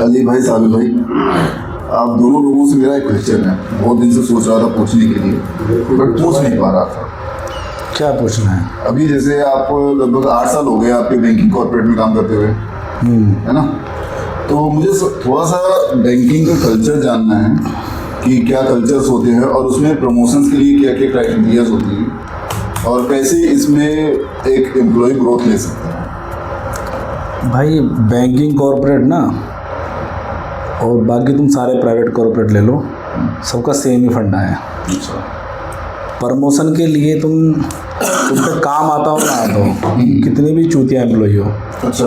अली भाई, साबिर भाई, आप दोनों लोगों से मेरा एक क्वेश्चन है, बहुत दिन से सोच रहा था पूछने के लिए, बट पूछ नहीं पा रहा था। क्या पूछना है? अभी जैसे आप लगभग 8 साल हो गए आपके बैंकिंग कॉर्पोरेट में काम करते हुए, है ना? तो मुझे थोड़ा सा बैंकिंग का कल्चर जानना है कि क्या कल्चर्स होते हैं और उसमें प्रमोशंस के लिए क्या क्या क्राइटेरियाज होती हैं और कैसे इसमें एक एम्प्लॉय ग्रोथ ले सकता है। भाई बैंकिंग कॉर्पोरेट ना, और बाकी तुम सारे प्राइवेट कॉर्पोरेट ले लो, सबका सेम ही फंडा है। अच्छा। प्रमोशन के लिए तुम पे काम आता हो ना आता हो, कितनी भी चूतिया एम्प्लॉय हो, अच्छा,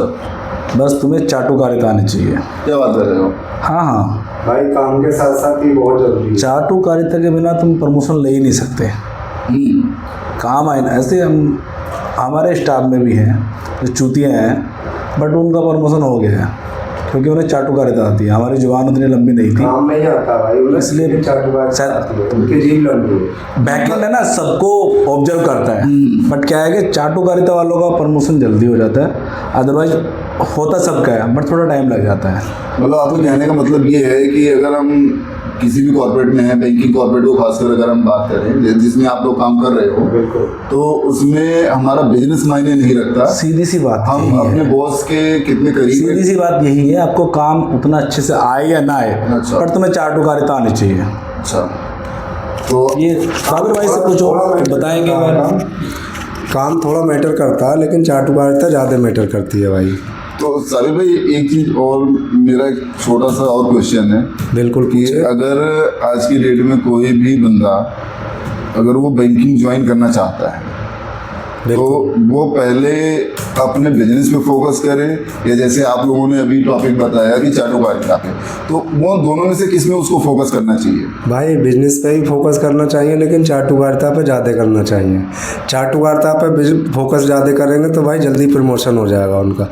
बस तुम्हें चाटुकारिता आनी चाहिए। क्या बात कर रहे हो? हाँ हाँ, भाई काम के साथ साथ ही बहुत जरूरी है। चाटुकारिता के बिना तुम प्रमोशन ले ही नहीं सकते। काम आए ना, ऐसे हम हमारे स्टाफ में भी हैं जो चूतियाँ हैं, बट उनका प्रमोशन हो गया है क्योंकि उन्हें चाटुकारिता आती है। हमारी जुबान उतनी लंबी नहीं थी, काम नहीं आता भाई, इसलिए उनकी जीभ लंबी है। बैकएंड है ना, सबको ऑब्जर्व करता है, बट क्या है कि चाटुकारिता वालों का प्रमोशन जल्दी हो जाता है। अदरवाइज होता सबका है, बट थोड़ा टाइम लग जाता है। मतलब आपको कहने का मतलब ये है कि अगर हम किसी भी कॉर्पोरेट में हैं, बैंकिंग कॉर्पोरेट को खासकर अगर हम बात करें जिसमें आप लोग काम कर रहे हो, बिल्कुल, तो उसमें हमारा बिजनेस मायने नहीं रखता। सीधी सी बात हम यही अपने है। बॉस के कितने करीब सीधी हैं। सी बात यही है, आपको काम उतना अच्छे से आए या ना आए, अच्छा। पर तुम्हें चाटुकारिता आनी चाहिए। अच्छा, तो ये साबिर भाई से कुछ बताएंगे मैडम? काम थोड़ा मैटर करता है, लेकिन चाटुकारिता ज़्यादा मैटर करती है भाई। तो साबिर भाई, एक चीज़ और, मेरा एक छोटा सा और क्वेश्चन है बिल्कुल कि अगर आज की डेट में कोई भी बंदा अगर वो बैंकिंग ज्वाइन करना चाहता है, तो वो पहले अपने बिजनेस पे फोकस करे या जैसे आप लोगों ने अभी टॉपिक बताया कि चाटुकारिता पे, तो वो दोनों में से किस में उसको फोकस करना चाहिए? भाई बिजनेस पे ही फोकस करना चाहिए, लेकिन चाटुकारिता पे ज़्यादा करना चाहिए। चाटुकारिता पे फोकस ज़्यादा करेंगे तो भाई जल्दी प्रमोशन हो जाएगा उनका।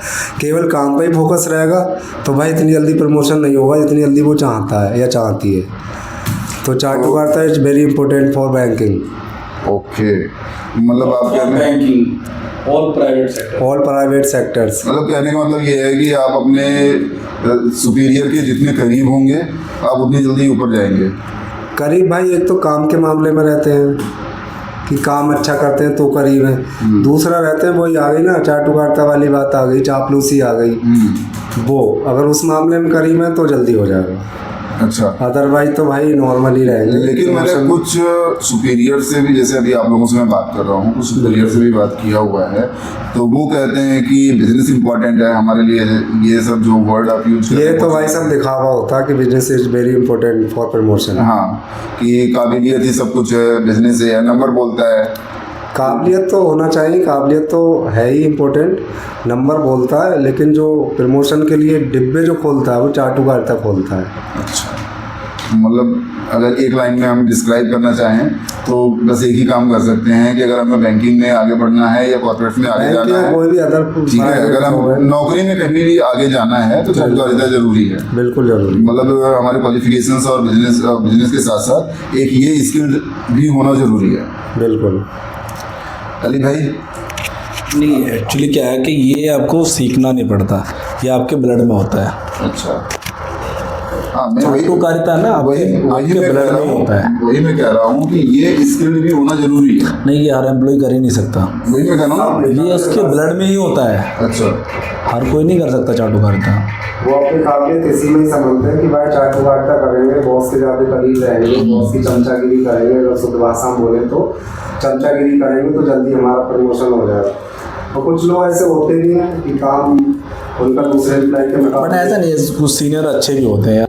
केवल काम पे ही फोकस रहेगा तो भाई इतनी जल्दी प्रमोशन नहीं होगा जितनी जल्दी वो चाहता है या चाहती है। तो चाटुकारिता is very important for banking. Okay, मतलब आप कहने बैंकिंग और प्राइवेट सेक्टर्स। मतलब कहने का मतलब ये है कि आप अपने सुपीरियर के जितने करीब होंगे आप उतनी जल्दी ऊपर जाएंगे। करीब भाई, एक तो काम के मामले में रहते हैं कि काम अच्छा करते हैं तो करीब है। दूसरा रहते हैं वही आ गई ना, चाटुकारिता वाली बात आ गई, चापलूसी आ गई। वो अगर उस मामले में करीब है तो जल्दी हो जाएगा। अच्छा, अदरवाइज तो भाई नॉर्मल ही रहेंगे। लेकिन मैंने कुछ सुपीरियर से भी, जैसे अभी आप लोगों से मैं बात कर रहा हूँ, कुछ सुपीरियर से भी बात किया हुआ है, तो वो कहते हैं कि बिजनेस इंपॉर्टेंट है हमारे लिए। ये सब जो वर्ड आप यूज करते हैं, ये तो भाई सब दिखावा होता है कि business is very important for promotion. हाँ, कि काबिलियत ही सब कुछ है, बिजनेस है, नंबर बोलता है। काबिलियत तो होना चाहिए, काबिलियत तो है ही इम्पोर्टेंट, नंबर बोलता है, लेकिन जो प्रमोशन के लिए डिब्बे जो खोलता है वो चाटुकारिता खोलता है। अच्छा, मतलब अगर एक लाइन में हम डिस्क्राइब करना चाहें तो बस एक ही काम कर सकते हैं कि अगर हमें बैंकिंग में आगे बढ़ना है या कॉर्पोरेट में आगे जाना है, कोई भी अदर, ठीक है, अगर हम नौकरी में कहीं भी आगे जाना है तो चाटुकारिता जरूरी है। बिल्कुल जरूरी। मतलब हमारे क्वालिफिकेशंस और बिजनेस के साथ साथ एक ये स्किल भी होना जरूरी है। बिल्कुल। अली भाई, नहीं, एक्चुअली क्या है कि ये आपको सीखना नहीं पड़ता, ये आपके ब्लड में होता है। अच्छा, हाँ, मैं चाटुकारिता ना आपके ब्लड में होता है। वही मैं कह रहा हूँ कि ये स्किल भी होना जरूरी है। नहीं, ये हर एम्प्लॉय कर ही नहीं सकता, वही मैं कह रहा हूँ, ये उसके ब्लड में ही होता है। अच्छा, हर कोई नहीं कर सकता चाटुकारिता। वो अपनी काबिलियत इसी में ही समझते हैं कि भाई चाटुकारिता करेंगे, बॉस के ज़्यादा करीब रहेंगे, बॉस की चमचागिरी करेंगे, अगर शुद्ध भाषा में बोले तो चमचागिरी करेंगे तो जल्दी हमारा प्रमोशन हो जाएगा। और कुछ लोग ऐसे होते भी हैं कि काम उनका दूसरे एम्प्लॉय के बट ऐसा नहीं है, कुछ सीनियर अच्छे भी होते हैं यार।